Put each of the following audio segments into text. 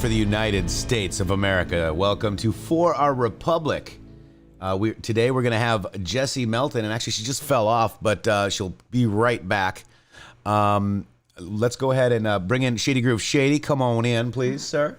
for the United States of America. Welcome to For Our Republic. Today we're going to have Jessi Melton, and actually she just fell off, but she'll be right back. Let's go ahead and bring in Shady Groove. Shady, come on in, please, sir.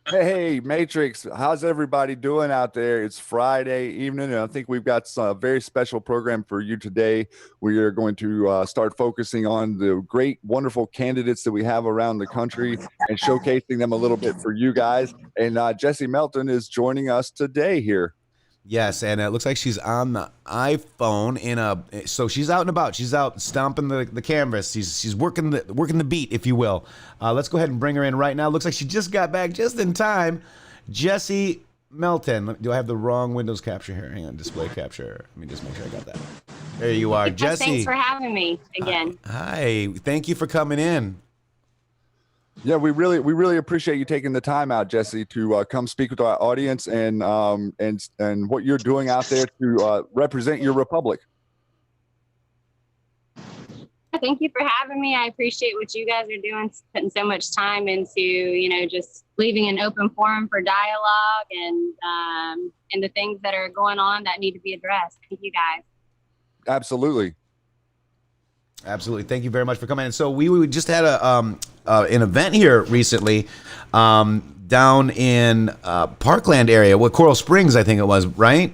Hey, Matrix, how's everybody doing out there? It's Friday evening, and I think we've got a very special program for you today. We are going to start focusing on the great, wonderful candidates that we have around the country and showcasing them a little bit for you guys. And Jessi Melton is joining us today here. Yes, and it looks like she's on the iPhone so she's out and about. She's out stomping the canvas. She's working the beat, if you will. Let's go ahead and bring her in right now. Looks like she just got back just in time. Jessi Melton. Do I have the wrong Windows capture here? Hang on, display capture. Let me just make sure I got that. There you are, Jessi. Thanks for having me again. Hi, thank you for coming in. Yeah, we really appreciate you taking the time out, Jessi, to come speak with our audience and what you're doing out there to represent your republic. Thank you for having me. I appreciate what you guys are doing, putting so much time into, just leaving an open forum for dialogue and the things that are going on that need to be addressed. Thank you, guys. Absolutely. Absolutely. Thank you very much for coming in. So we just had an event here recently down in Parkland area, Coral Springs, I think it was, right?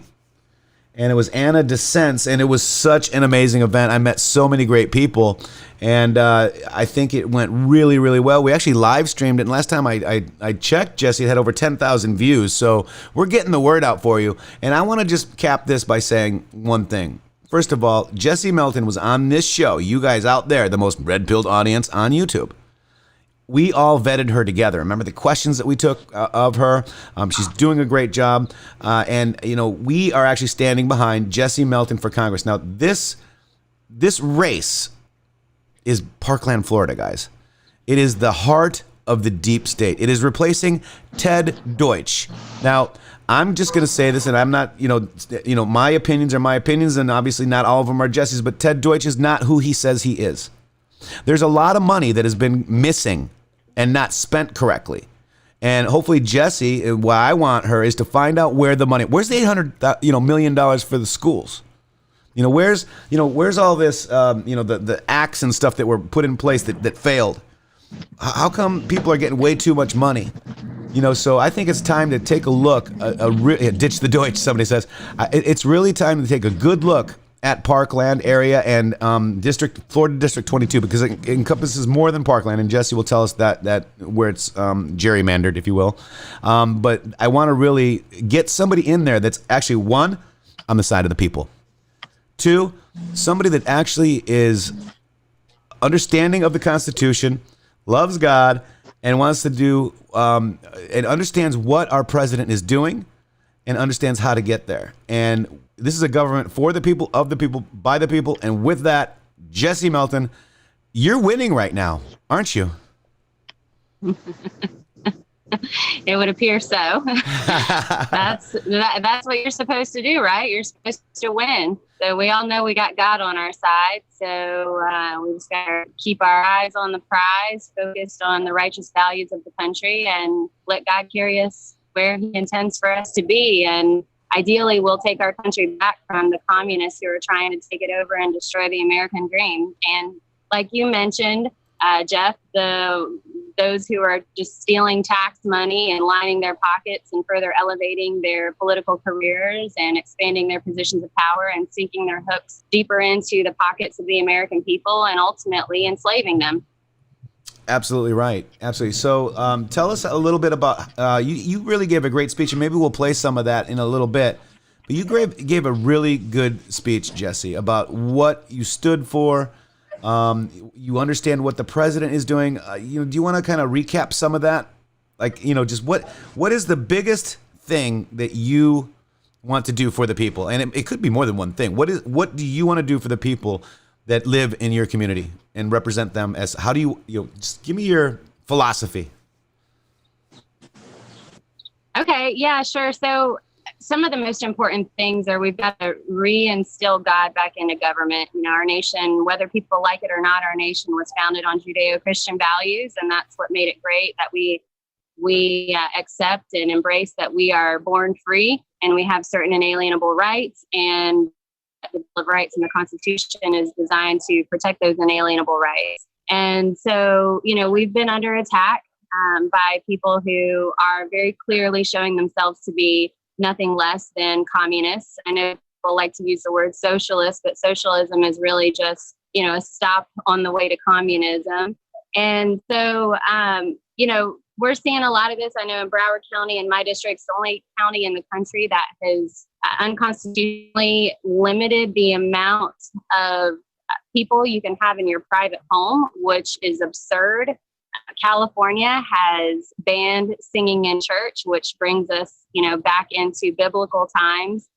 And it was Anna Descents, and it was such an amazing event. I met so many great people, and I think it went really, really well. We actually live streamed it, and last time I checked, Jessi, it had over 10,000 views. So we're getting the word out for you. And I want to just cap this by saying one thing. First of all, Jessi Melton was on this show. You guys out there, the most red-pilled audience on YouTube. We all vetted her together. Remember the questions that we took of her? She's doing a great job. And, we are actually standing behind Jessi Melton for Congress. Now, this race is Parkland, Florida, guys. It is the heart of the deep state. It is replacing Ted Deutsch. Now, I'm just going to say this, and I'm not, my opinions are my opinions, and obviously not all of them are Jessi's, but Ted Deutsch is not who he says he is. There's a lot of money that has been missing and not spent correctly. And hopefully Jessi, what I want her is to find out where's the $800 million for the schools. Where's all this, the acts and stuff that were put in place that failed? How come people are getting way too much money? So I think it's time to take a look, ditch the Deutsch, somebody says. It's really time to take a good look at Parkland area and Florida District 22, because it encompasses more than Parkland, and Jessi will tell us that where it's gerrymandered, if you will. But I want to really get somebody in there that's actually, one, on the side of the people. Two, somebody that actually is understanding of the Constitution, loves God, and wants to do and understands what our president is doing and understands how to get there. And this is a government for the people, of the people, by the people. And with that, Jessi Melton, you're winning right now, aren't you? It would appear so. That's what you're supposed to do, right? You're supposed to win. So we all know we got God on our side. So we just got to keep our eyes on the prize, focused on the righteous values of the country, and let God carry us where he intends for us to be. And ideally, we'll take our country back from the communists who are trying to take it over and destroy the American dream. And like you mentioned, Jeff, those who are just stealing tax money and lining their pockets and further elevating their political careers and expanding their positions of power and sinking their hooks deeper into the pockets of the American people and ultimately enslaving them. Absolutely right. Absolutely. So tell us a little bit about, you really gave a great speech, and maybe we'll play some of that in a little bit. But you gave a really good speech, Jessi, about what you stood for. You understand what the president is doing. Do you want to kind of recap some of that? Like, just what is the biggest thing that you want to do for the people? And it could be more than one thing. What do you want to do for the people that live in your community and represent them? As how do you just give me your philosophy? Okay, yeah, sure. So some of the most important things are we've got to reinstill God back into government. Our nation, whether people like it or not, our nation was founded on Judeo-Christian values, and that's what made it great, that we we accept and embrace that we are born free and we have certain inalienable rights, and the Bill of Rights and the Constitution is designed to protect those inalienable rights. And so, we've been under attack by people who are very clearly showing themselves to be nothing less than communists. I know people like to use the word socialist, but socialism is really just, a stop on the way to communism. And so, we're seeing a lot of this. I know in Broward County, in my district, it's the only county in the country that has unconstitutionally limited the amount of people you can have in your private home, which is absurd. California has banned singing in church, which brings us, back into biblical times.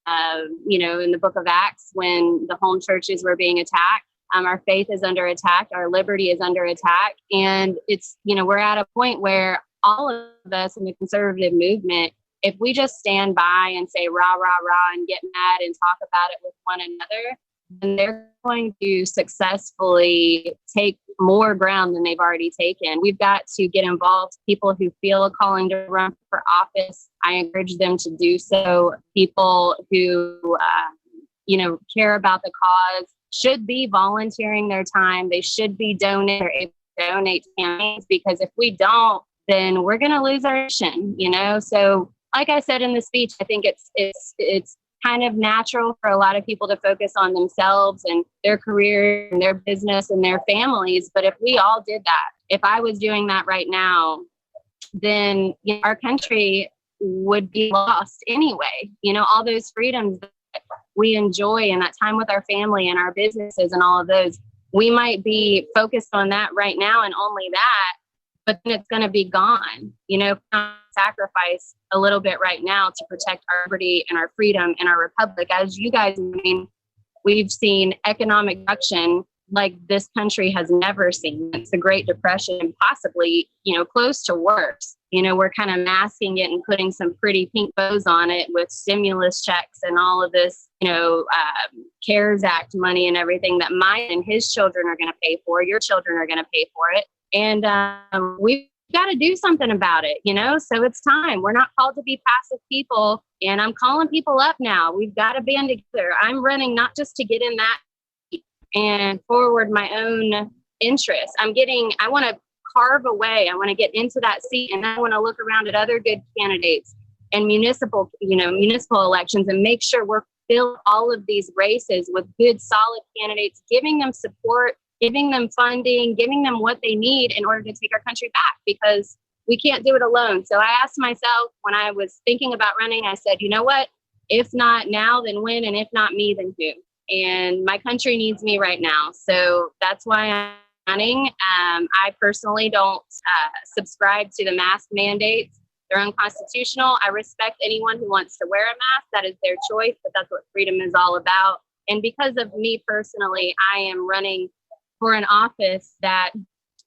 In the book of Acts, when the home churches were being attacked, our faith is under attack, our liberty is under attack. And it's, we're at a point where all of us in the conservative movement, if we just stand by and say rah, rah, rah, and get mad and talk about it with one another, then they're going to successfully take more ground than they've already taken. We've got to get involved. People who feel a calling to run for office, I encourage them to do so. People who, care about the cause should be volunteering their time. They should be donate to campaigns, because if we don't, then we're going to lose our mission, So like I said in the speech, I think it's kind of natural for a lot of people to focus on themselves and their career and their business and their families. But if we all did that, if I was doing that right now, then our country would be lost anyway. All those freedoms that we enjoy and that time with our family and our businesses and all of those, we might be focused on that right now and only that, but then it's going to be gone. Sacrifice a little bit right now to protect our liberty and our freedom and our republic. As you guys know, we've seen economic reduction like this country has never seen. It's the Great Depression, possibly, close to worse. We're kind of masking it and putting some pretty pink bows on it with stimulus checks and all of this, CARES Act money and everything that mine and his children are going to pay for. Your children are going to pay for it. And we've got to do something about it, so it's time. We're not called to be passive people, and I'm calling people up now. We've got to band together. I'm running not just to get in that and forward my own interests. I want to carve away. I want to get into that seat, and I want to look around at other good candidates and municipal elections and make sure we're filling all of these races with good, solid candidates, giving them support, giving them funding, giving them what they need in order to take our country back, because we can't do it alone. So I asked myself when I was thinking about running, I said, you know what? If not now, then when? And if not me, then who? And my country needs me right now. So that's why I'm running. I personally don't subscribe to the mask mandates. They're unconstitutional. I respect anyone who wants to wear a mask. That is their choice, but that's what freedom is all about. And because of me personally, I am running for an office that,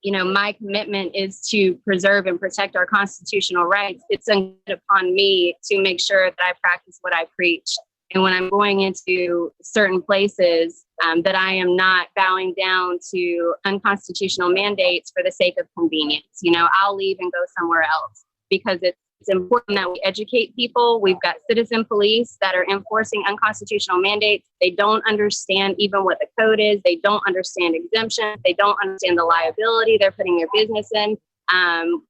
my commitment is to preserve and protect our constitutional rights. It's incumbent upon me to make sure that I practice what I preach. And when I'm going into certain places, that I am not bowing down to unconstitutional mandates for the sake of convenience. I'll leave and go somewhere else, because it's important that we educate people. We've got citizen police that are enforcing unconstitutional mandates. They don't understand even what the code is. They don't understand exemptions. They don't understand the liability they're putting their business in.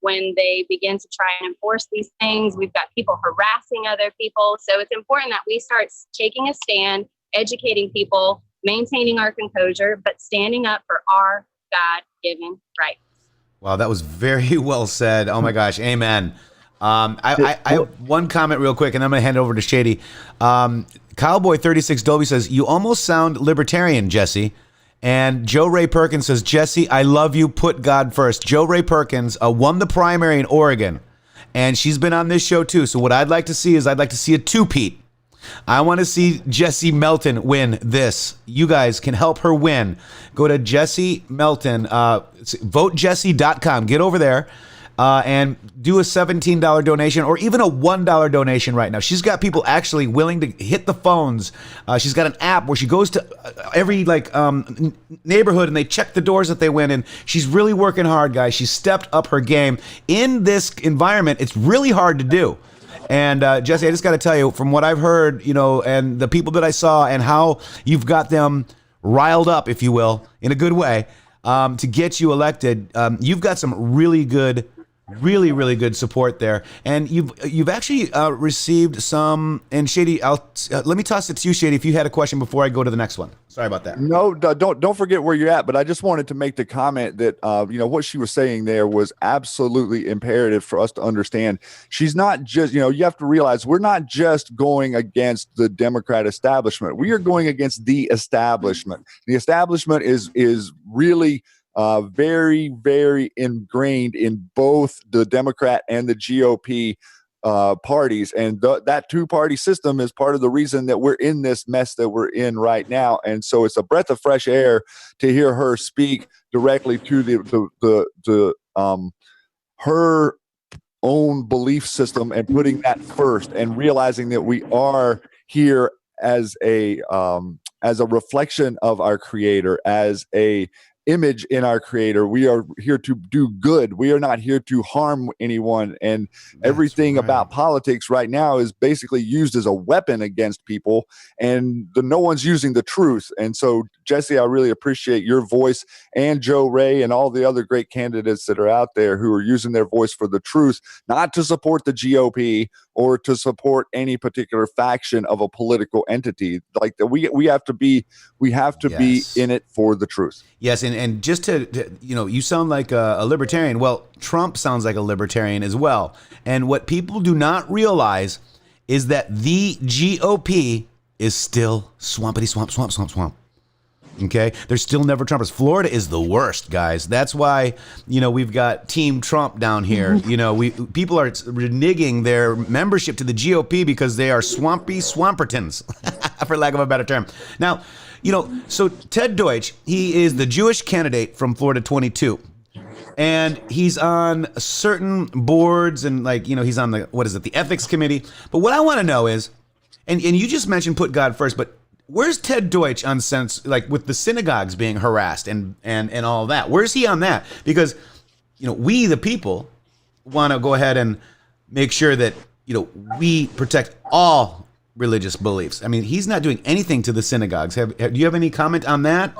When they begin to try and enforce these things, we've got people harassing other people. So it's important that we start taking a stand, educating people, maintaining our composure, but standing up for our God-given rights. Wow, that was very well said. Oh my gosh, amen. I have one comment real quick, and I'm going to hand it over to Shady. Cowboy36 Dolby says, you almost sound libertarian, Jessi. And Joe Ray Perkins says, Jessi, I love you. Put God first. Joe Ray Perkins won the primary in Oregon, and she's been on this show too. So what I'd like to see is I'd like to see a two-peat. I want to see Jessi Melton win this. You guys can help her win. Go to Jessi Melton, votejessi.com. Get over there. and do a $17 donation or even a $1 donation right now. She's got people actually willing to hit the phones. She's got an app where she goes to every neighborhood and they check the doors that they went in. She's really working hard, guys. She's stepped up her game. In this environment, it's really hard to do. And Jessi, I just got to tell you, from what I've heard, and the people that I saw and how you've got them riled up, if you will, in a good way, to get you elected, you've got some really good support there, and you've actually received some. And Shady, let me toss it to you, Shady, if you had a question before I go to the next one. Sorry about that. No, don't forget where you're at. But I just wanted to make the comment that what she was saying there was absolutely imperative for us to understand. She's not just you have to realize we're not just going against the Democrat establishment. We are going against the establishment. The establishment is really very, very ingrained in both the Democrat and the GOP parties. And that two-party system is part of the reason that we're in this mess that we're in right now. And so it's a breath of fresh air to hear her speak directly to her own belief system and putting that first and realizing that we are here as a reflection of our Creator, as a image in our Creator. We are here to do good. We are not here to harm anyone. And everything about politics right now is basically used as a weapon against people, and no one's using the truth. And so, Jessi, I really appreciate your voice, and Joe Ray and all the other great candidates that are out there who are using their voice for the truth, not to support the GOP or to support any particular faction of a political entity. Like we have to be in it for the truth. Yes, and just to you sound like a libertarian. Well, Trump sounds like a libertarian as well. And what people do not realize is that the GOP is still swampity swamp. Okay, they're still never Trumpers. Florida is the worst, guys. That's why we've got Team Trump down here. People are reneging their membership to the GOP because they are swampy swampertons, for lack of a better term. Now, so Ted Deutsch, he is the Jewish candidate from Florida 22. And he's on certain boards and he's on the ethics committee. But what I want to know is, and you just mentioned put God first, but where's Ted Deutsch on sense, with the synagogues being harassed and all that? Where's he on that? Because, we, the people, want to go ahead and make sure that, we protect all religious beliefs. I mean, he's not doing anything to the synagogues. Do you have any comment on that?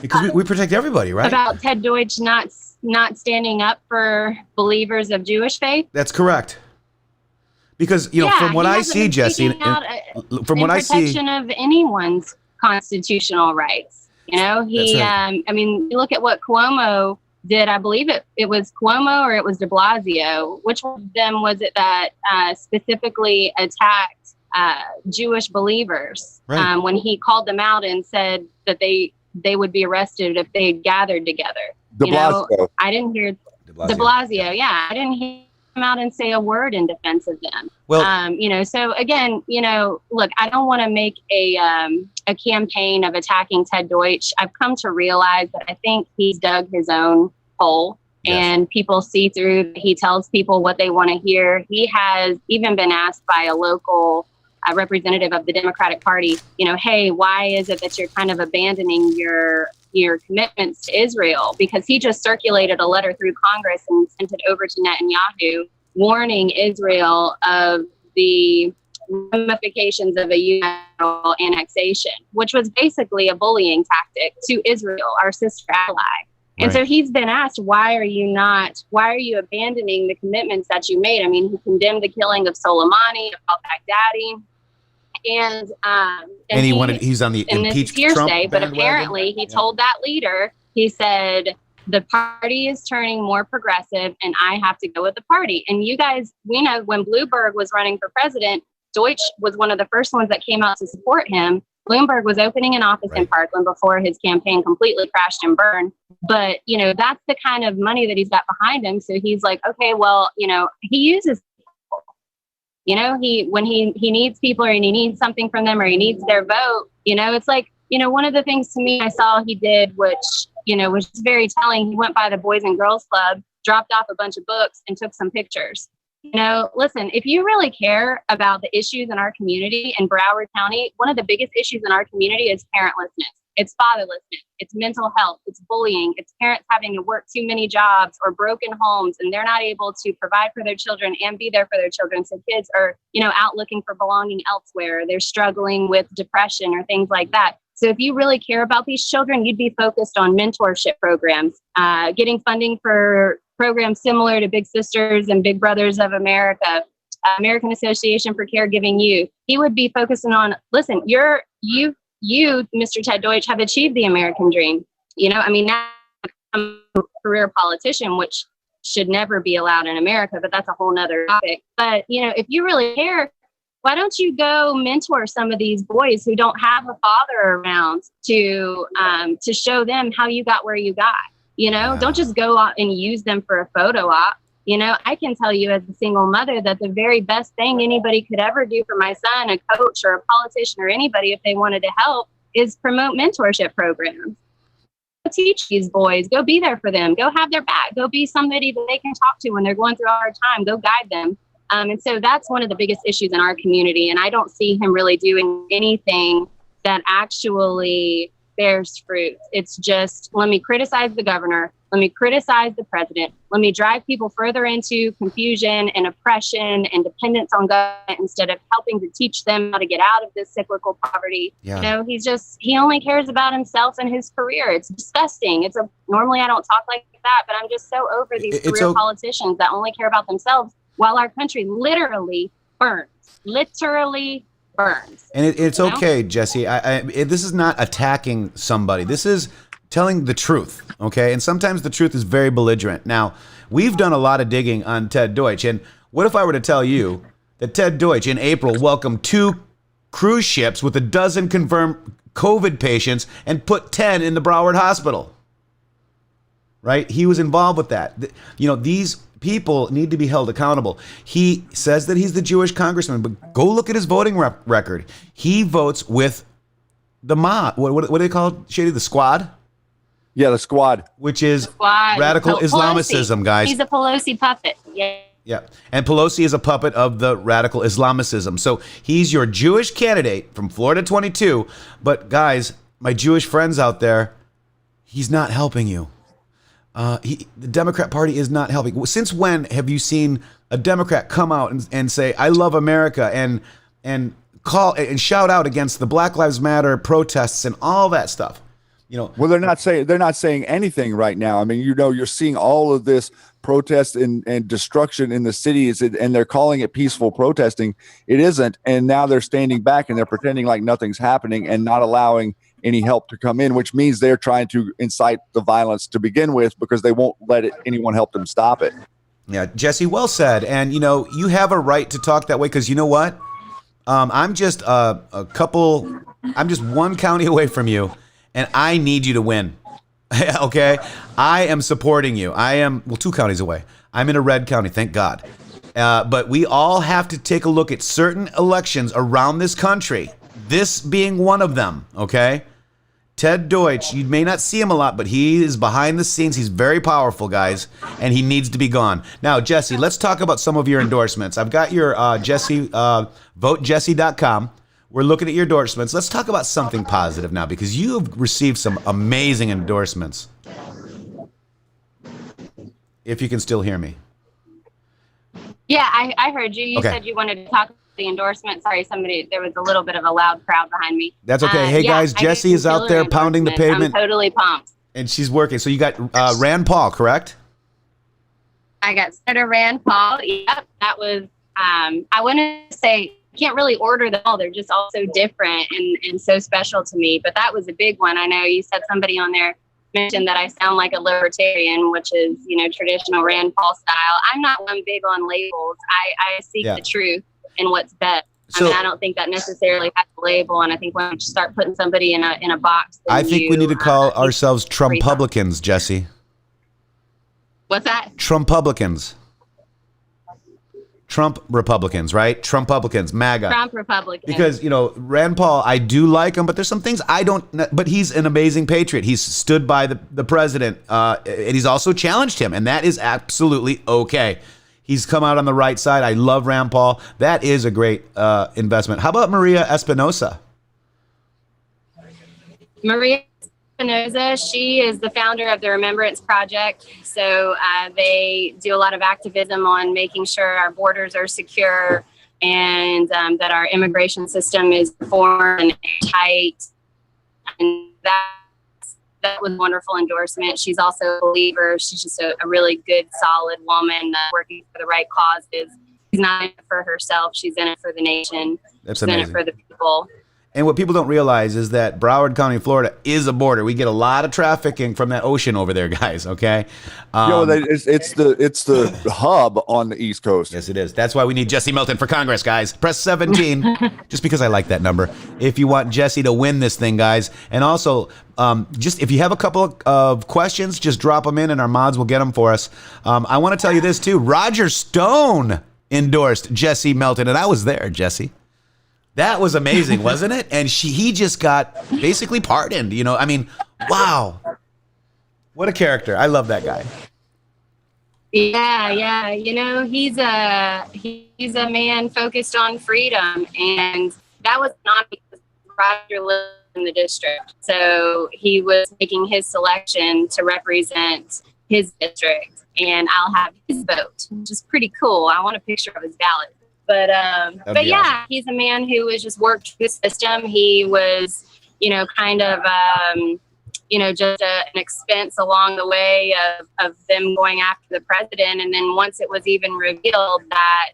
Because we protect everybody, right? About Ted Deutsch not standing up for believers of Jewish faith? That's correct. From what I see, Jessi, from what I see, protection of anyone's constitutional rights. He, right. You look at what Cuomo did. I believe it was Cuomo or it was de Blasio. Which one of them was it that specifically attacked Jewish believers when he called them out and said that they would be arrested if they gathered together? De Blasio. I didn't hear de Blasio. Yeah, I didn't hear him out and say a word in defense of them. Well, so again, look, I don't want to make a campaign of attacking Ted Deutsch. I've come to realize that I think he's dug his own hole. Yes. And people see through. He tells people what they want to hear. He has even been asked by a local representative of the Democratic Party, hey, why is it that you're kind of abandoning your commitments to Israel? Because he just circulated a letter through Congress and sent it over to Netanyahu, warning Israel of the ramifications of a U.S. annexation, which was basically a bullying tactic to Israel, our sister ally. And so he's been asked, why are you abandoning the commitments that you made? I mean, he condemned the killing of Soleimani, of al-Baghdadi. And he's on the impeached Trump bandwagon. But apparently he told that leader, he said, the party is turning more progressive and I have to go with the party. And you guys, we know when Bloomberg was running for president, Deutsch was one of the first ones that came out to support him. Bloomberg was opening an office in Parkland before his campaign completely crashed and burned. But, that's the kind of money that he's got behind him. So he's like, okay, well, he uses when he needs people or he needs something from them or he needs their vote, it's like, one of the things to me I saw he did, which was very telling. He went by the Boys and Girls Club, dropped off a bunch of books, and took some pictures. Listen, if you really care about the issues in our community in Broward County, one of the biggest issues in our community is parentlessness. It's fatherlessness. It's mental health. It's bullying. It's parents having to work too many jobs or broken homes, and they're not able to provide for their children and be there for their children. So kids are, out looking for belonging elsewhere. They're struggling with depression or things like that. So if you really care about these children, you'd be focused on mentorship programs, getting funding for programs similar to Big Sisters and Big Brothers of America, American Association for Caregiving Youth. He would be focusing on, listen, you, Mr. Ted Deutsch, have achieved the American dream. Now I'm a career politician, which should never be allowed in America, but that's a whole nother topic. But, if you really care, why don't you go mentor some of these boys who don't have a father around to show them how you got where you got? Don't just go out and use them for a photo op. I can tell you as a single mother that the very best thing anybody could ever do for my son, a coach or a politician or anybody, if they wanted to help, is promote mentorship programs. Go teach these boys, go be there for them, go have their back, go be somebody that they can talk to when they're going through a hard time, go guide them. And so that's one of the biggest issues in our community. And I don't see him really doing anything that actually bears fruit. It's just, let me criticize the governor. Let me criticize the president. Let me drive people further into confusion and oppression and dependence on government instead of helping to teach them how to get out of this cyclical poverty. Yeah. He only cares about himself and his career. It's disgusting. Normally I don't talk like that, but I'm just so over these career politicians that only care about themselves while our country literally burns. And it's okay, Jessi. This is not attacking somebody. This is telling the truth, okay? And sometimes the truth is very belligerent. Now, we've done a lot of digging on Ted Deutsch, and what if I were to tell you that Ted Deutsch in April welcomed 2 cruise ships with 12 confirmed COVID patients and put 10 in the Broward Hospital? Right? He was involved with that. These people need to be held accountable. He says that he's the Jewish congressman, but go look at his voting record. He votes with the mob. What do they call it, Shady? The squad? Yeah, the squad. Which is radical Islamicism, guys. He's a Pelosi puppet. Yeah. Yeah. And Pelosi is a puppet of the radical Islamicism. So he's your Jewish candidate from Florida 22. But guys, my Jewish friends out there, he's not helping you. The Democrat Party is not helping. Since when have you seen a Democrat come out and say, I love America, and call and shout out against the Black Lives Matter protests and all that stuff? Well, they're not saying anything right now. I mean, you're seeing all of this protest and destruction in the cities, and they're calling it peaceful protesting. It isn't. And now they're standing back and they're pretending like nothing's happening and not allowing any help to come in, which means they're trying to incite the violence to begin with because they won't let anyone help them stop it. Yeah, Jessi, well said. And, you have a right to talk that way because you know what? I'm just I'm just one county away from you. And I need you to win, okay? I am supporting you. I am, 2 counties away. I'm in a red county, thank God. But we all have to take a look at certain elections around this country, this being one of them, okay? Ted Deutsch, you may not see him a lot, but he is behind the scenes. He's very powerful, guys, and he needs to be gone. Now, Jessi, let's talk about some of your endorsements. I've got your Jessi, votejessi.com. We're looking at your endorsements. Let's talk about something positive now because you have received some amazing endorsements. If you can still hear me. Yeah, I heard you. You said you wanted to talk about the endorsement. Sorry, there was a little bit of a loud crowd behind me. That's okay. Hey, guys, Jessi is out there pounding the pavement. I'm totally pumped. And she's working. So you got Rand Paul, correct? I got Senator Rand Paul. Yep, that was, I want to say, can't really order them all. They're just all so different and so special to me. But that was a big one. I know you said somebody on there mentioned that I sound like a libertarian, which is, traditional Rand Paul style. I'm not one big on labels. I seek the truth and what's best. So, I don't think that necessarily has a label. And I think when you start putting somebody in a box, I think we need to call ourselves Trumpublicans, Jessi. What's that? Trumpublicans. Trump Republicans, right? Trump Republicans, MAGA. Trump Republicans. Because, Rand Paul, I do like him, but there's some things I don't, but he's an amazing patriot. He's stood by the president, and he's also challenged him, and that is absolutely okay. He's come out on the right side. I love Rand Paul. That is a great investment. How about Maria Espinosa? Maria Espinosa, she is the founder of the Remembrance Project. So they do a lot of activism on making sure our borders are secure and that our immigration system is reformed and tight. And that was a wonderful endorsement. She's also a believer. She's just a really good, solid woman working for the right causes. She's not in it for herself. She's in it for the nation. That's She's amazing. in it for the people. And what people don't realize is that Broward County, Florida is a border. We get a lot of trafficking from that ocean over there, guys, okay? It's the hub on the East Coast. Yes, it is. That's why we need Jessi Melton for Congress, guys. Press 17, just because I like that number. If you want Jessi to win this thing, guys. And also, just if you have a couple of questions, just drop them in and our mods will get them for us. I want to tell you this, too. Roger Stone endorsed Jessi Melton, and I was there, Jessi. That was amazing, wasn't it? And he just got basically pardoned, I mean, wow. What a character. I love that guy. Yeah. He's a man focused on freedom, and that was not because Roger lived in the district. So he was making his selection to represent his district, and I'll have his vote, which is pretty cool. I want a picture of his ballot. But yeah, awesome. He's a man who was just worked through the system. He was, kind of, just an expense along the way of them going after the president. And then once it was even revealed that,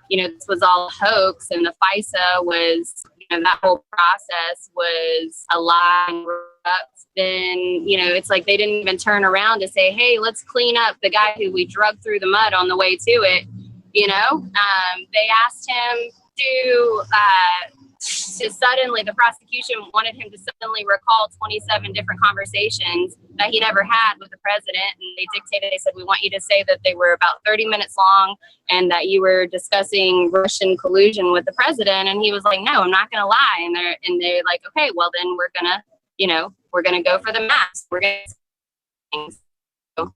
this was all a hoax and the FISA was, that whole process was a lie and corrupt, then, it's like they didn't even turn around to say, hey, let's clean up the guy who we drug through the mud on the way to it. They asked him to suddenly, the prosecution wanted him to suddenly recall 27 different conversations that he never had with the president. And they dictated, they said, we want you to say that they were about 30 minutes long and that you were discussing Russian collusion with the president. And he was like, no, I'm not going to lie. And they're like, okay, well then we're going to go for the mask. We're going to.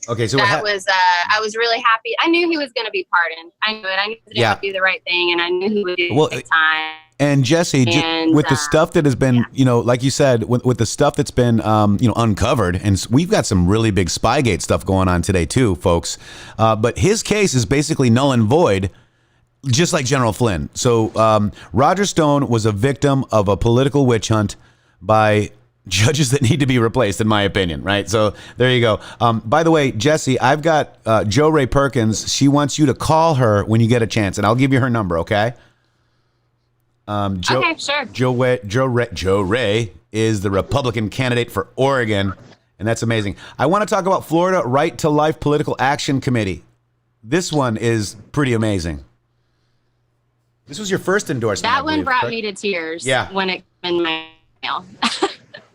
Okay, so that was I was really happy. I knew he was going to be pardoned. I knew it. I knew he would do the right thing, and I knew he would do the right time. And Jessi, with the stuff that has been, like you said, with the stuff that's been, uncovered, and we've got some really big Spygate stuff going on today too, folks. But his case is basically null and void, just like General Flynn. So Roger Stone was a victim of a political witch hunt by judges that need to be replaced, in my opinion, right? So there you go. By the way, Jessi, I've got Jo Ray Perkins. She wants you to call her when you get a chance, and I'll give you her number, okay? Okay, sure. Jo Ray is the Republican candidate for Oregon, and that's amazing. I want to talk about Florida Right to Life Political Action Committee. This one is pretty amazing. This was your first endorsement. That one brought me to tears when it came in my mail.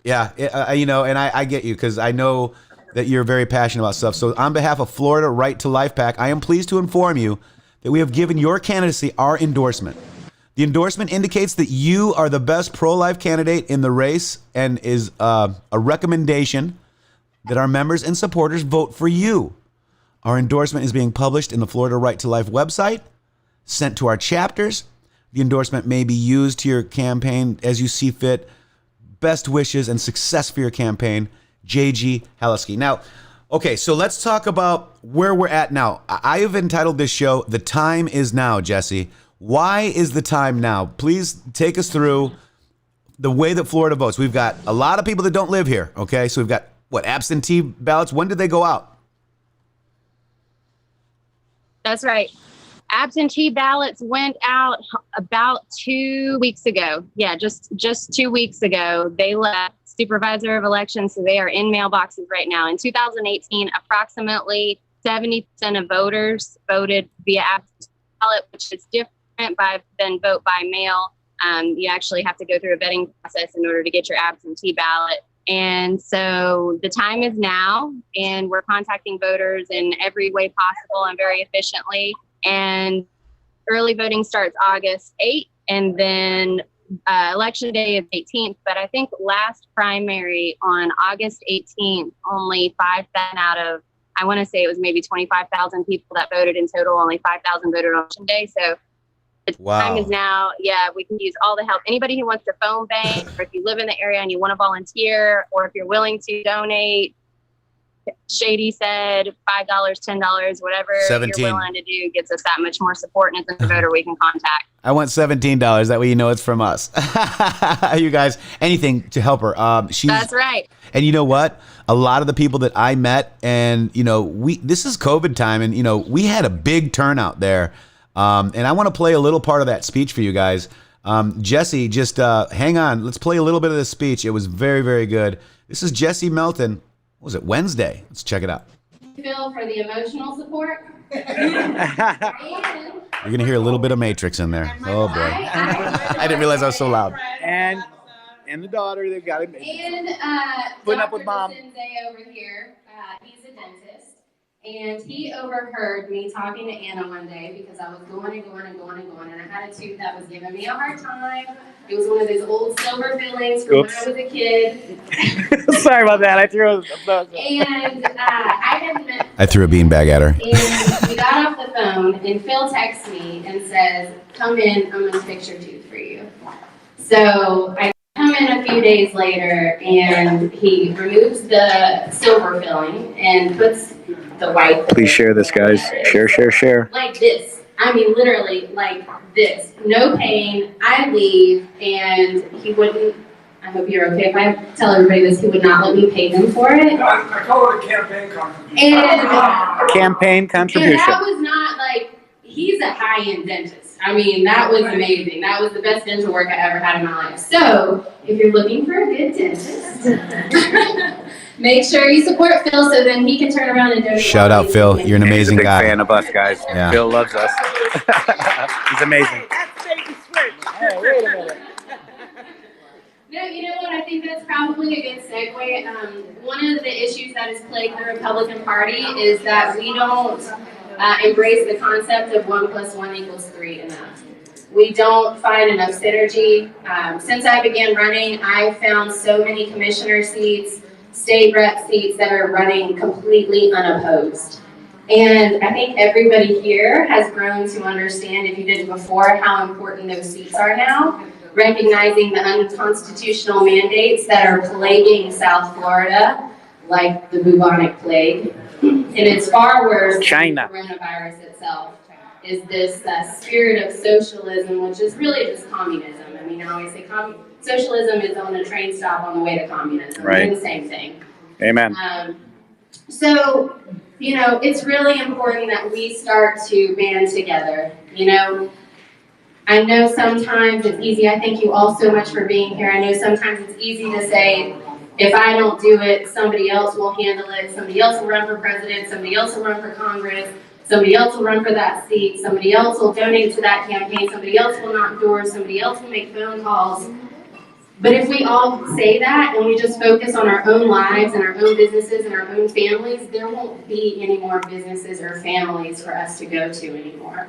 Yeah, and I get you because I know that you're very passionate about stuff. So on behalf of Florida Right to Life PAC, I am pleased to inform you that we have given your candidacy our endorsement. The endorsement indicates that you are the best pro-life candidate in the race and is a recommendation that our members and supporters vote for you. Our endorsement is being published in the Florida Right to Life website, sent to our chapters. The endorsement may be used to your campaign as you see fit. Best wishes and success for your campaign, J.G. Haleski. Now, okay, so let's talk about where we're at now. I have entitled this show, The Time Is Now, Jessi. Why is the time now? Please take us through the way that Florida votes. We've got a lot of people that don't live here, okay? So we've got, absentee ballots? When did they go out? That's right. Absentee ballots went out about 2 weeks ago. Yeah, just 2 weeks ago. They left supervisor of elections, so they are in mailboxes right now. In 2018, approximately 70% of voters voted via absentee ballot, which is different than vote by mail. You actually have to go through a vetting process in order to get your absentee ballot. And so the time is now, and we're contacting voters in every way possible and very efficiently. And early voting starts August 8th, and then election day is 18th. But I think last primary on August 18th, only 5,000 out of, I want to say it was maybe 25,000 people that voted in total, only 5,000 voted on election day. So the time is now. Yeah, we can use all the help. Anybody who wants to phone bank, or if you live in the area and you want to volunteer, or if you're willing to donate, Shady said $5, $10, whatever 17. you're willing to do gets us that much more support, and as a voter we can contact. I want $17. That way you know it's from us. You guys, anything to help her. That's right. And you know what? A lot of the people that I met, and this is COVID time, and we had a big turnout there. And I want to play a little part of that speech for you guys. Jessi, just hang on. Let's play a little bit of this speech. It was very, very good. This is Jessi Melton. What was it, Wednesday? Let's check it out. Phil, for the emotional support. You're going to hear a little bit of Matrix in there. Oh, boy. I didn't realize I was so loud. And the daughter, they've got it. And putting up with mom. Over here, he's a dentist. And he overheard me talking to Anna one day because I was going, and I had a tooth that was giving me a hard time. It was one of those old silver fillings from when I was a kid. Sorry about that. I threw And I threw a beanbag at her. And we got off the phone, and Phil texts me and says, "Come in, I'm going to fix your tooth for you." So I come in a few days later, and he removes the silver filling and puts the white. Please share this, guys. Share. Like this. I mean, literally like this. No pain. I leave, and he wouldn't. I hope you're okay if I tell everybody this. He would not let me pay him for it. I call it a campaign contribution. And campaign contribution. that was not like, he's a high-end dentist. I mean, that was amazing. That was the best dental work I ever had in my life. So, if you're looking for a good dentist, make sure you support Phil so then he can turn around and donate. Shout out, Phil. You're an amazing guy. Fan of us, guys. Yeah. Phil loves us. He's amazing. Hey, wait a minute. No, you know what? I think that's probably a good segue. One of the issues that has plagued the Republican Party is that we don't embrace the concept of 1 + 1 = 3 enough. We don't find enough synergy. Since I began running, I've found so many commissioner seats, state rep seats that are running completely unopposed. And I think everybody here has grown to understand, if you didn't before, how important those seats are now, recognizing the unconstitutional mandates that are plaguing South Florida, like the bubonic plague. And it's far worse China. than the coronavirus itself, is this spirit of socialism, which is really just communism. I mean, I always say socialism is on a train stop on the way to communism. Right. It's the same thing. Amen. So, it's really important that we start to band together. I know sometimes it's easy. I thank you all so much for being here. I know sometimes it's easy to say, if I don't do it, somebody else will handle it. Somebody else will run for president. Somebody else will run for Congress. Somebody else will run for that seat. Somebody else will donate to that campaign. Somebody else will knock doors. Somebody else will make phone calls. But if we all say that and we just focus on our own lives and our own businesses and our own families, there won't be any more businesses or families for us to go to anymore.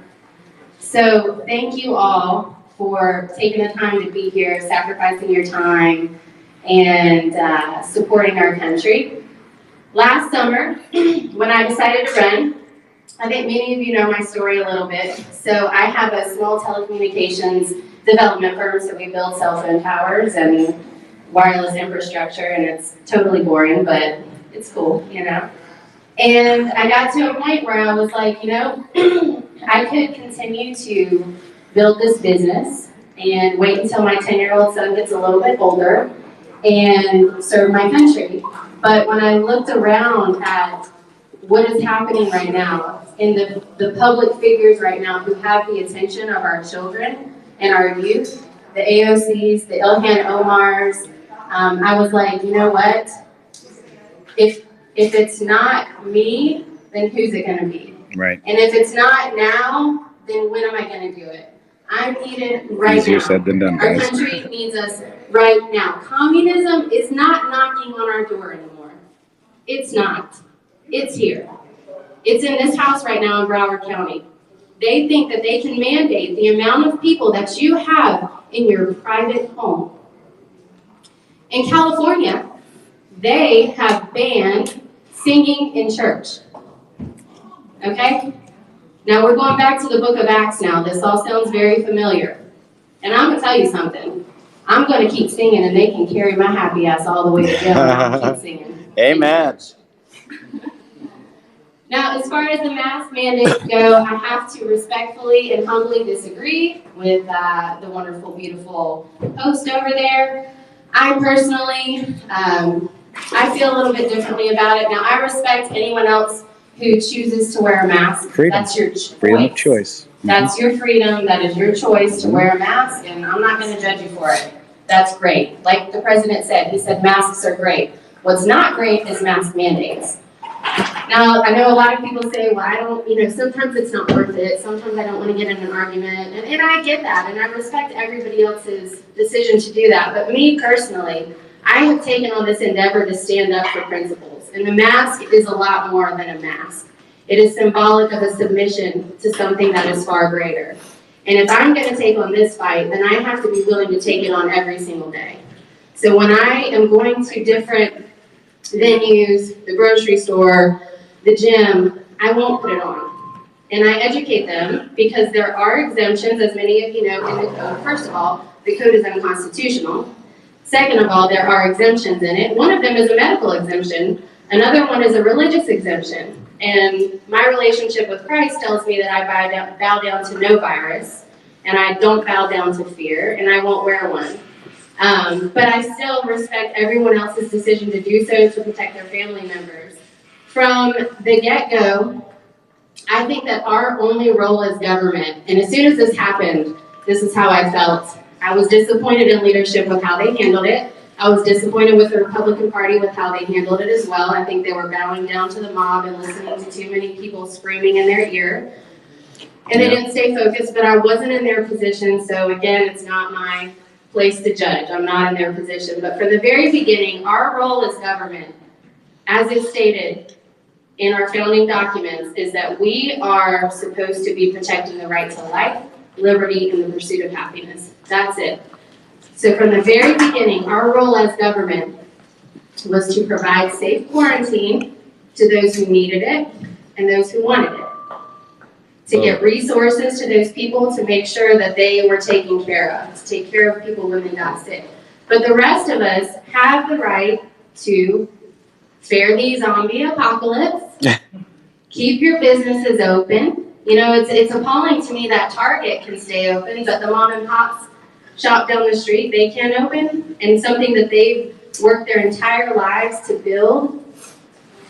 So thank you all for taking the time to be here, sacrificing your time, and supporting our country. Last summer, when I decided to run, I think many of you know my story a little bit. So I have a small telecommunications development firm, so we build cell phone towers and wireless infrastructure, and it's totally boring, but it's cool, And I got to a point where I was like, I could continue to build this business and wait until my 10-year-old son gets a little bit older and serve my country. But when I looked around at what is happening right now, and the public figures right now who have the attention of our children and our youth, the AOCs, the Ilhan Omars, I was like, you know what? If it's not me, then who's it going to be? Right. And if it's not now, then when am I going to do it? I'm needed right now. Easier said than done, Our guys. country needs us right now. Communism is not knocking on our door anymore. It's not. It's here. It's in this house right now in Broward County. they think that they can mandate the amount of people that you have in your private home. In California, they have banned singing in church. Okay? Now we're going back to the book of Acts now. This all sounds very familiar. And I'm going to tell you something. I'm going to keep singing, and they can carry my happy ass all the way to jail and I'll keep singing. Amen. Now, as far as the mask mandates go, I have to respectfully and humbly disagree with the wonderful, beautiful host over there. I personally, I feel a little bit differently about it. Now, I respect anyone else who chooses to wear a mask. Freedom. That's your choice. Freedom of choice. That's your freedom. That is your choice to wear a mask, and I'm not going to judge you for it. That's great. Like the president said, he said masks are great. What's not great is mask mandates. Now, I know a lot of people say, well, I don't, sometimes it's not worth it. Sometimes I don't want to get in an argument. And I get that, and I respect everybody else's decision to do that. But me personally, I have taken on this endeavor to stand up for principles. And the mask is a lot more than a mask. It is symbolic of a submission to something that is far greater. And if I'm going to take on this fight, then I have to be willing to take it on every single day. So when I am going to different venues, the grocery store, the gym, I won't put it on. And I educate them because there are exemptions, as many of you know, in the code. First of all, the code is unconstitutional. Second of all, there are exemptions in it. One of them is a medical exemption. Another one is a religious exemption. And my relationship with Christ tells me that I bow down to no virus, and I don't bow down to fear, and I won't wear one. But I still respect everyone else's decision to do so to protect their family members. From the get-go, I think that our only role as government, and as soon as this happened, this is how I felt. I was disappointed in leadership with how they handled it. I was disappointed with the Republican Party with how they handled it as well. I think they were bowing down to the mob and listening to too many people screaming in their ear. And they didn't stay focused, but I wasn't in their position, so again, it's not my place to judge. I'm not in their position. But from the very beginning, our role as government, as is stated in our founding documents, is that we are supposed to be protecting the right to life, liberty, and the pursuit of happiness. That's it. So from the very beginning, our role as government was to provide safe quarantine to those who needed it and those who wanted it. To get resources to those people to make sure that they were taken care of, to take care of people when they got sick. But the rest of us have the right to spare the zombie apocalypse, keep your businesses open. It's appalling to me that Target can stay open, but the mom and pops shop down the street, they can't open, and something that they've worked their entire lives to build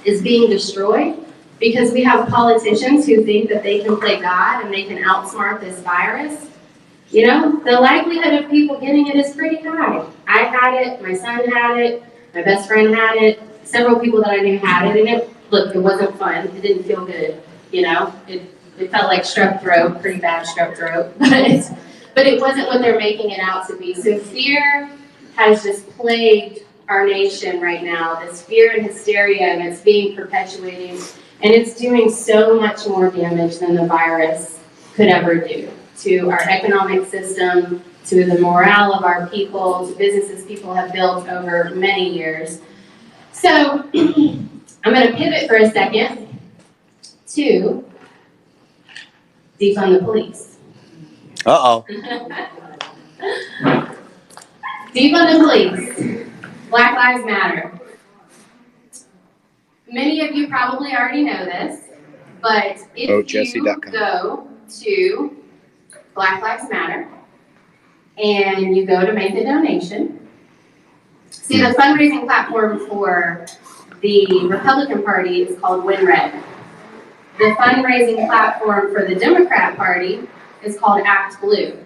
is being destroyed because we have politicians who think that they can play God and they can outsmart this virus. The likelihood of people getting it is pretty high. I had it, my son had it, my best friend had it, several people that I knew had it, and it wasn't fun. It didn't feel good, It felt like strep throat, pretty bad strep throat, but it wasn't what they're making it out to be. So fear has just plagued our nation right now, this fear and hysteria, and it's being perpetuating, and it's doing so much more damage than the virus could ever do to our economic system, to the morale of our people, to businesses people have built over many years. So I'm going to pivot for a second to defund the police. Uh-oh. Defund the police. Black Lives Matter. Many of you probably already know this, but if you go to Black Lives Matter and you go to make a donation, see the fundraising platform for the Republican Party is called Win Red. The fundraising platform for the Democrat Party is called Act Blue.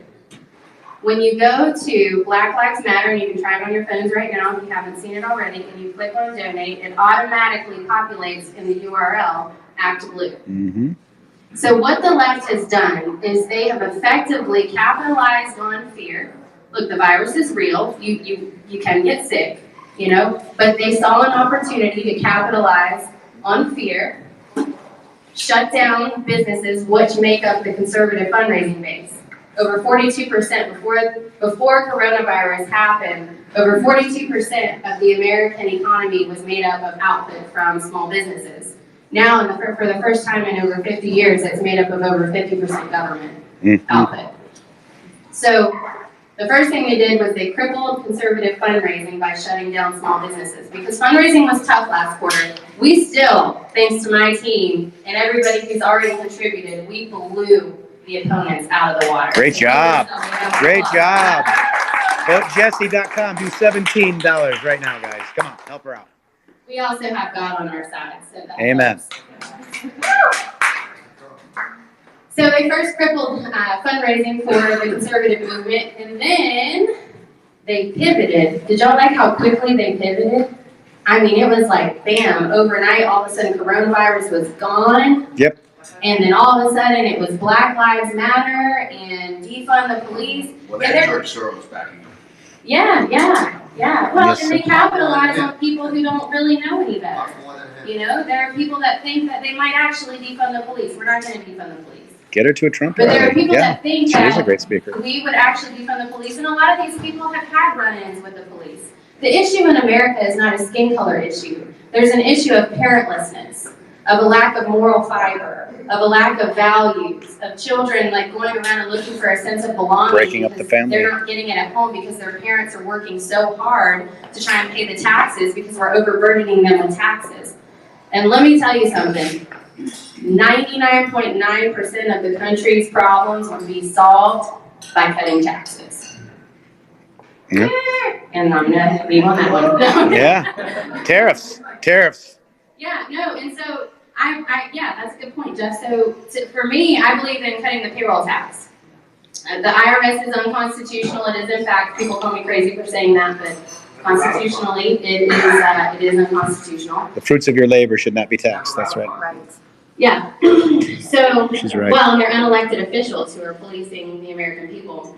When you go to Black Lives Matter, and you can try it on your phones right now if you haven't seen it already, and you click on donate, it automatically populates in the URL Act Blue. Mm-hmm. So what the left has done is they have effectively capitalized on fear. Look, the virus is real. You can get sick, but they saw an opportunity to capitalize on fear, shut down businesses which make up the conservative fundraising base. Over 42% before coronavirus happened, over 42% of the American economy was made up of output from small businesses. Now, for the first time in over 50 years, it's made up of over 50% government output. So the first thing they did was they crippled conservative fundraising by shutting down small businesses. Because fundraising was tough last quarter, we still, thanks to my team and everybody who's already contributed, we blew the opponents out of the water. Great job. Great job. VoteJessi.com. Do $17 right now, guys. Come on, help her out. We also have God on our side. So that Amen. helps. So they first crippled fundraising for the conservative movement, and then they pivoted. Did y'all like how quickly they pivoted? I mean, it was like, bam, overnight, all of a sudden coronavirus was gone. Yep. And then all of a sudden it was Black Lives Matter and defund the police. Well, they had George Soros backing them. Yeah. Well, Yes, and they capitalize on people who don't really know any better. You know, there are people that think that they might actually defund the police. We're not going to defund the police. Get her to a Trump But there are rally. people Yeah, that think she is a that great speaker. we would actually defund the police, and a lot of these people have had run-ins with the police. The issue in America is not a skin color issue. There's an issue of parentlessness, of a lack of moral fiber, of a lack of values, of children like going around and looking for a sense of belonging. Breaking up the because family. They're not getting it at home because their parents are working so hard to try and pay the taxes because we're overburdening them with taxes. And let me tell you something. 99.9% of the country's problems would be solved by cutting taxes. Yeah. And I'm gonna leave on that one. Yeah. Tariffs. Yeah, no, and so yeah, that's a good point, Jeff. So for me, I believe in cutting the payroll tax. The IRS is unconstitutional. It is, in fact, people call me crazy for saying that, but constitutionally, it is unconstitutional. The fruits of your labor should not be taxed. That's right. Right. Yeah. So, She's right. well, and they're unelected officials who are policing the American people.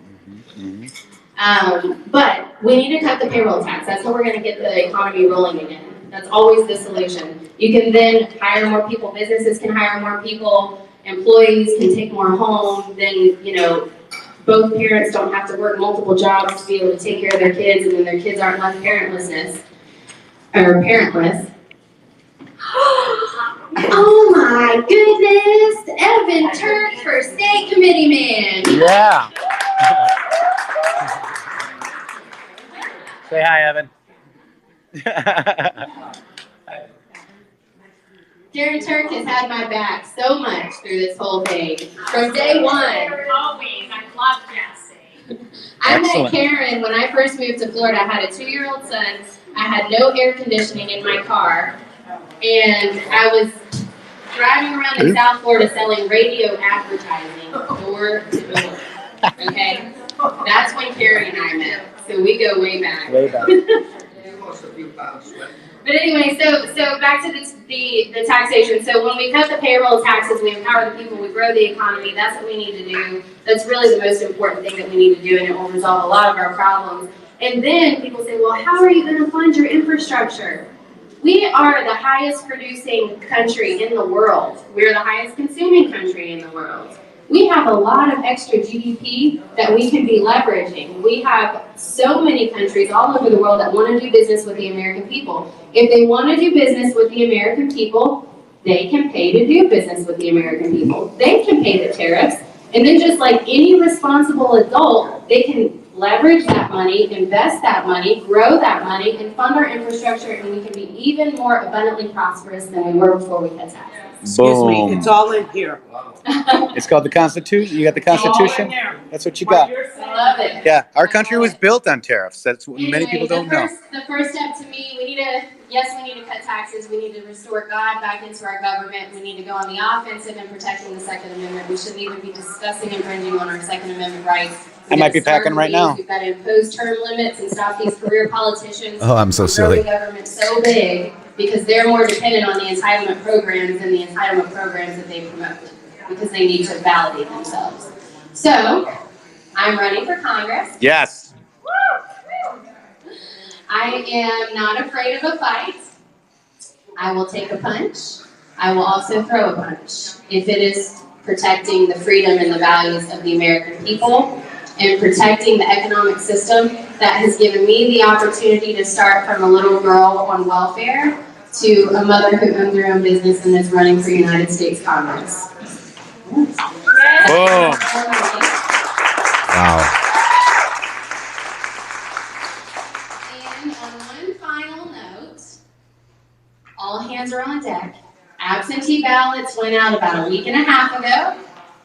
But we need to cut the payroll tax. That's how we're going to get the economy rolling again. That's always the solution. You can then hire more people. Businesses can hire more people. Employees can take more home. Then, you know, both parents don't have to work multiple jobs to be able to take care of their kids, and then their kids aren't left parentless. Oh my goodness, Evan Turk for State Committee Man. Yeah. Say hi, Evan. Jared Turk has had my back so much through this whole thing. From day one. Always. I love Jessi. I met Excellent. Karen when I first moved to Florida. I had a 2-year-old son. I had no air conditioning in my car. And I was driving around in South Florida selling radio advertising door to door. Okay? That's when Carrie and I met. So we go way back. Way back. But anyway, so back to the taxation. So when we cut the payroll taxes, we empower the people, we grow the economy. That's what we need to do. That's really the most important thing that we need to do, and it will resolve a lot of our problems. And then people say, well, how are you going to fund your infrastructure? We are the highest producing country in the world. We're the highest consuming country in the world. We have a lot of extra GDP that we can be leveraging. We have so many countries all over the world that want to do business with the American people. If they want to do business with the American people, they can pay to do business with the American people. They can pay the tariffs. And then just like any responsible adult, they can leverage that money, invest that money, grow that money, and fund our infrastructure, and we can be even more abundantly prosperous than we were before we cut taxes. Excuse me, Boom. it's all in here. It's called the Constitution. You got the Constitution? That's what you got. I love it. Yeah, our country was built on tariffs. That's what many people don't know. The first step to me, we need to cut taxes. We need to restore God back into our government. We need to go on the offensive in protecting the Second Amendment. We shouldn't even be discussing infringing on our Second Amendment rights. I might be packing right now. We've got to impose term limits and stop these career politicians. Oh, I'm so who grow silly. the government so big because they're more dependent on the entitlement programs than the entitlement programs that they promote because they need to validate themselves. So, I'm running for Congress. Yes. I am not afraid of a fight. I will take a punch. I will also throw a punch if it is protecting the freedom and the values of the American people and protecting the economic system that has given me the opportunity to start from a little girl on welfare to a mother who owns her own business and is running for United States Congress. Boom. Wow. And on one final note, all hands are on deck. Absentee ballots went out about a week and a half ago,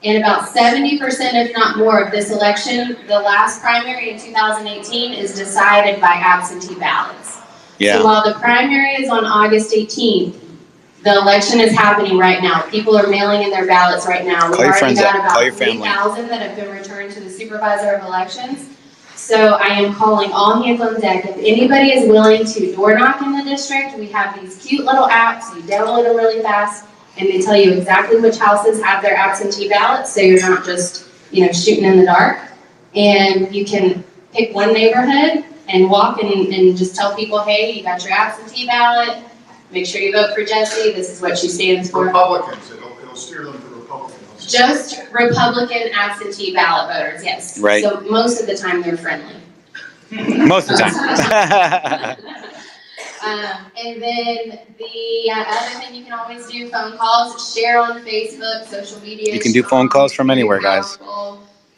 and about 70%, if not more, of this election, the last primary in 2018, is decided by absentee ballots. Yeah. So while the primary is on August 18th, the election is happening right now. People are mailing in their ballots right now. We've already got about 3,000 that have been returned to the supervisor of elections. So I am calling all hands on deck. If anybody is willing to door knock in the district, we have these cute little apps. You download them really fast, and they tell you exactly which houses have their absentee ballots, so you're not just, shooting in the dark. And you can pick one neighborhood and walk and just tell people, hey, you got your absentee ballot. Make sure you vote for Jessi. This is what she stands for. Republicans, it'll steer them to Republicans. Just Republican absentee ballot voters, yes. Right. So most of the time they're friendly. Most of the time. And then the other thing you can always do, phone calls, share on Facebook, social media. You can do phone calls from anywhere, guys.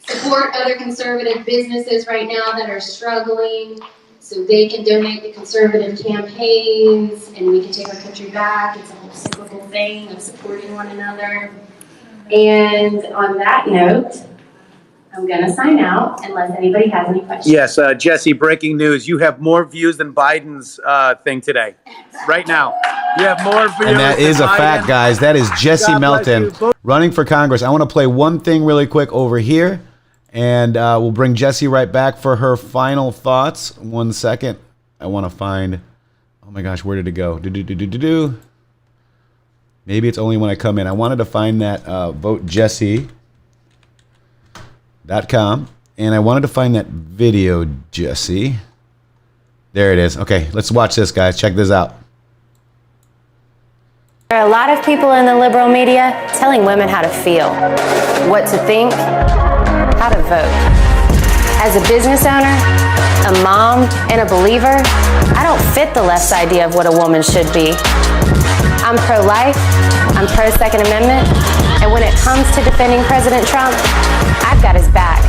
Support other conservative businesses right now that are struggling, so they can donate to conservative campaigns, and we can take our country back. It's a whole cyclical thing of supporting one another. And on that note, I'm going to sign out unless anybody has any questions. Yes, Jessi, breaking news. You have more views than Biden's thing today. Right now. You have more views. And that is a fact, guys. That is Jessi Melton running for Congress. I want to play one thing really quick over here, and we'll bring Jessi right back for her final thoughts. 1 second. I want to find, oh my gosh, where did it go? Maybe it's only when I come in. I wanted to find that votejessi.com, and I wanted to find that video, Jessi. There it is. Okay, let's watch this, guys. Check this out. There are a lot of people in the liberal media telling women how to feel, what to think, how to vote. As a business owner, a mom, and a believer, I don't fit the left's idea of what a woman should be. I'm pro-life, I'm pro-Second Amendment, and when it comes to defending President Trump, I've got his back.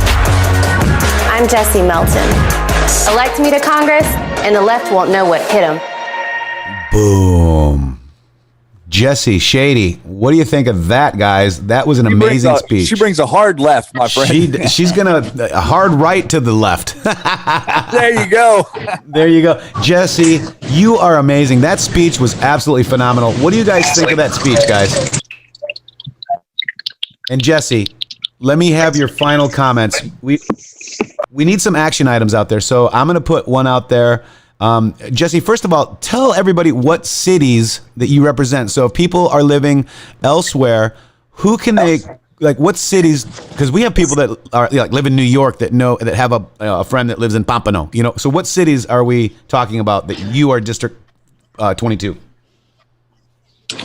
I'm Jessi Melton. Elect me to Congress, and the left won't know what hit him. Boom. Jessi, Shady, what do you think of that, guys? That was an amazing speech. She brings a hard left, my friend. She's going to a hard right to the left. There you go. There you go. Jessi, you are amazing. That speech was absolutely phenomenal. What do you guys think of that speech, guys? And Jessi, let me have your final comments. We need some action items out there, so I'm going to put one out there. Jessi, first of all, tell everybody what cities that you represent. So if people are living elsewhere, who can they, like, what cities? Because we have people that are live in New York that have a friend that lives in Pompano. So what cities are we talking about that you are District 22?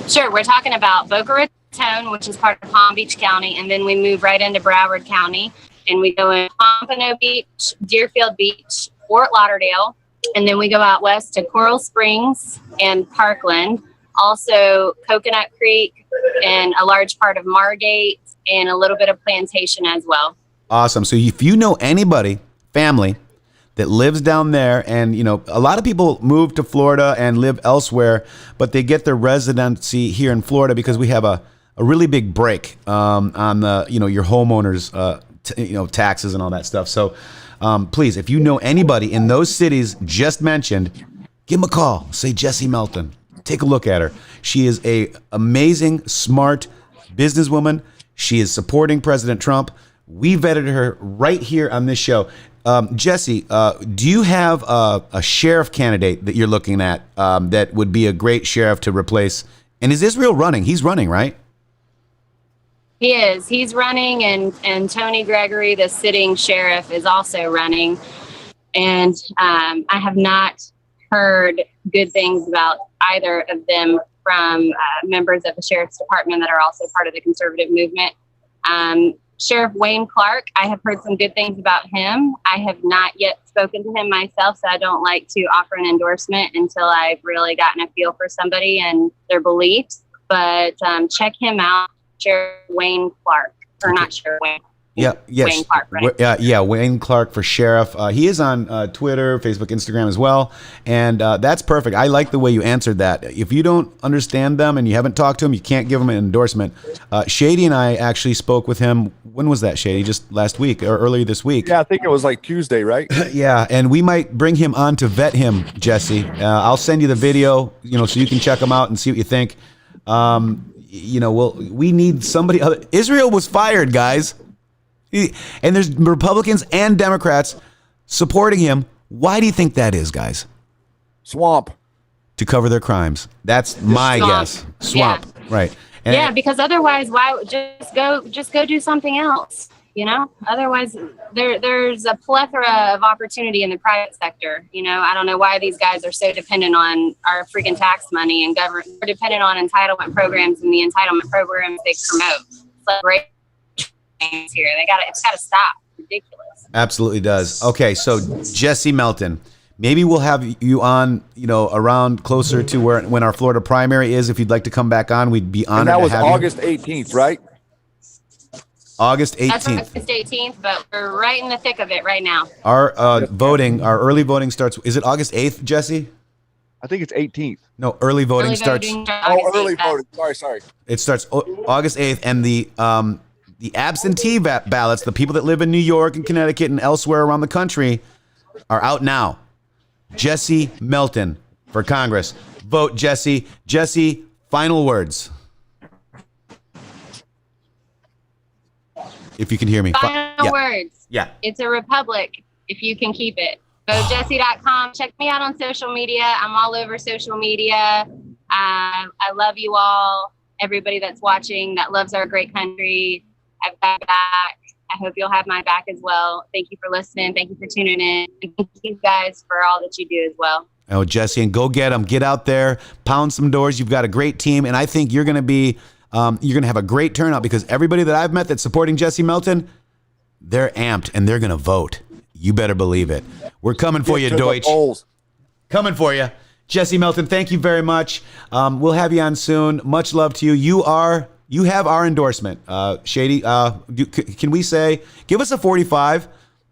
Sure, we're talking about Boca Raton, which is part of Palm Beach County, and then we move right into Broward County, and we go in Pompano Beach, Deerfield Beach, Fort Lauderdale. And then we go out west to Coral Springs and Parkland, also Coconut Creek and a large part of Margate and a little bit of Plantation as well. Awesome. So if you know anybody, family, that lives down there, and a lot of people move to Florida and live elsewhere, but they get their residency here in Florida because we have a really big break on the your homeowners taxes and all that stuff. So please, if you know anybody in those cities just mentioned, give them a call. Say Jessi Melton. Take a look at her. She is a amazing, smart businesswoman. She is supporting President Trump. We vetted her right here on this show. Jessi, do you have a sheriff candidate that you're looking at that would be a great sheriff to replace? And is Israel running? He's running, right? He is. He's running, and Tony Gregory, the sitting sheriff, is also running. And I have not heard good things about either of them from members of the sheriff's department that are also part of the conservative movement. Sheriff Wayne Clark, I have heard some good things about him. I have not yet spoken to him myself, so I don't like to offer an endorsement until I've really gotten a feel for somebody and their beliefs. But check him out, Sheriff Wayne Clark, or not Sheriff Wayne. Yeah, yes. Wayne Clark, right? Yeah, Wayne Clark for sheriff. He is on Twitter, Facebook, Instagram as well. And that's perfect. I like the way you answered that. If you don't understand them and you haven't talked to him, you can't give him an endorsement. Shady and I actually spoke with him. When was that, Shady? Just last week or earlier this week? Yeah, I think it was like Tuesday, right? Yeah, and we might bring him on to vet him, Jessi. I'll send you the video, so you can check him out and see what you think. We need somebody other. Israel was fired, guys. And there's Republicans and Democrats supporting him. Why do you think that is, guys? Swamp. To cover their crimes. That's my guess. Swamp. Yeah. Right. And because otherwise, why just go do something else? Otherwise, there's a plethora of opportunity in the private sector. I don't know why these guys are so dependent on our freaking tax money and government. They're dependent on entitlement programs and the entitlement programs they promote. It's like great here. It's got to stop. It's ridiculous. Absolutely does. Okay, so Jessi Melton, maybe we'll have you on, around closer to when our Florida primary is. If you'd like to come back on, we'd be honored. And that was to have August 18th, right? August 18th. That's August 18th, but we're right in the thick of it right now. Our early voting starts. Is it August 8th, Jessi? I think it's 18th. No, early voting starts. Early voting. Sorry. It starts August 8th, and the absentee ballots, the people that live in New York and Connecticut and elsewhere around the country, are out now. Jessi Melton for Congress. Vote Jessi. Jessi, final words. If you can hear me. Final words. Yeah. It's a republic if you can keep it. VoteJessi.com. Check me out on social media. I'm all over social media. I love you all. Everybody that's watching that loves our great country. I've got back. I hope you'll have my back as well. Thank you for listening. Thank you for tuning in. And thank you guys for all that you do as well. Oh, Jessi, and go get them. Get out there, pound some doors. You've got a great team, and I think you're going to have a great turnout because everybody that I've met that's supporting Jessi Melton, they're amped and they're going to vote. You better believe it. We're coming for you, Deutsch. Coming for you. Jessi Melton, thank you very much. We'll have you on soon. Much love to you. You have our endorsement. Shady, can we say, give us a 45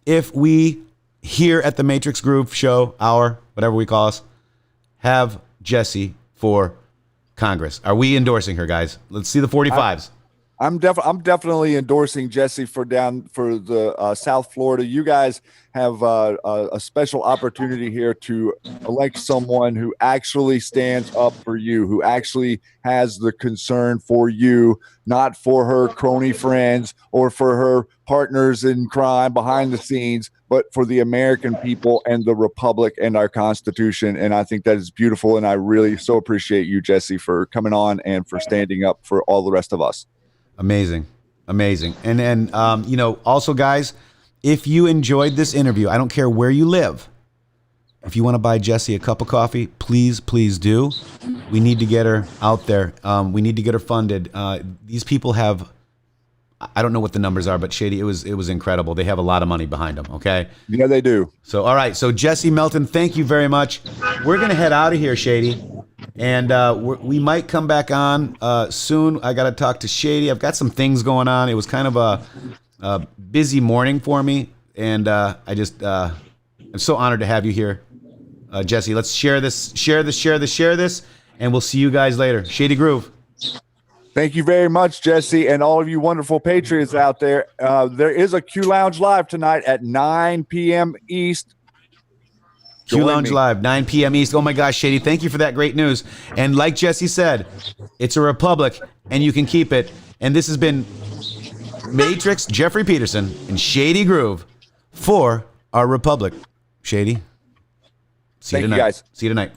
if we here at the Matrix Groove show, whatever we call us, have Jessi for Congress. Are we endorsing her, guys? Let's see the 45s. I'm definitely endorsing Jessi for the South Florida. You guys have a special opportunity here to elect someone who actually stands up for you, who actually has the concern for you, not for her crony friends or for her partners in crime behind the scenes, but for the American people and the Republic and our Constitution. And I think that is beautiful. And I really so appreciate you, Jessi, for coming on and for standing up for all the rest of us. Amazing. And then, also, guys, if you enjoyed this interview, I don't care where you live. If you want to buy Jessi a cup of coffee, please do. We need to get her out there. We need to get her funded. These people have, I don't know what the numbers are, but Shady, it was incredible. They have a lot of money behind them, okay? Yeah, they do. So, all right. So, Jessi Melton, thank you very much. We're going to head out of here, Shady. And we might come back on soon. I got to talk to Shady. I've got some things going on. It was kind of a busy morning for me. And I'm so honored to have you here, Jessi. Let's share this. And we'll see you guys later. Shady Groove. Thank you very much, Jessi, and all of you wonderful Patriots out there. There is a Q Lounge Live tonight at 9 p.m. East. Q Lounge Live, 9 p.m. East. Oh my gosh, Shady, thank you for that great news. And like Jessi said, it's a republic, and you can keep it. And this has been Matrix, Jeffrey Peterson, and Shady Groove for our republic. Shady, see you tonight. Thank you, guys. See you tonight.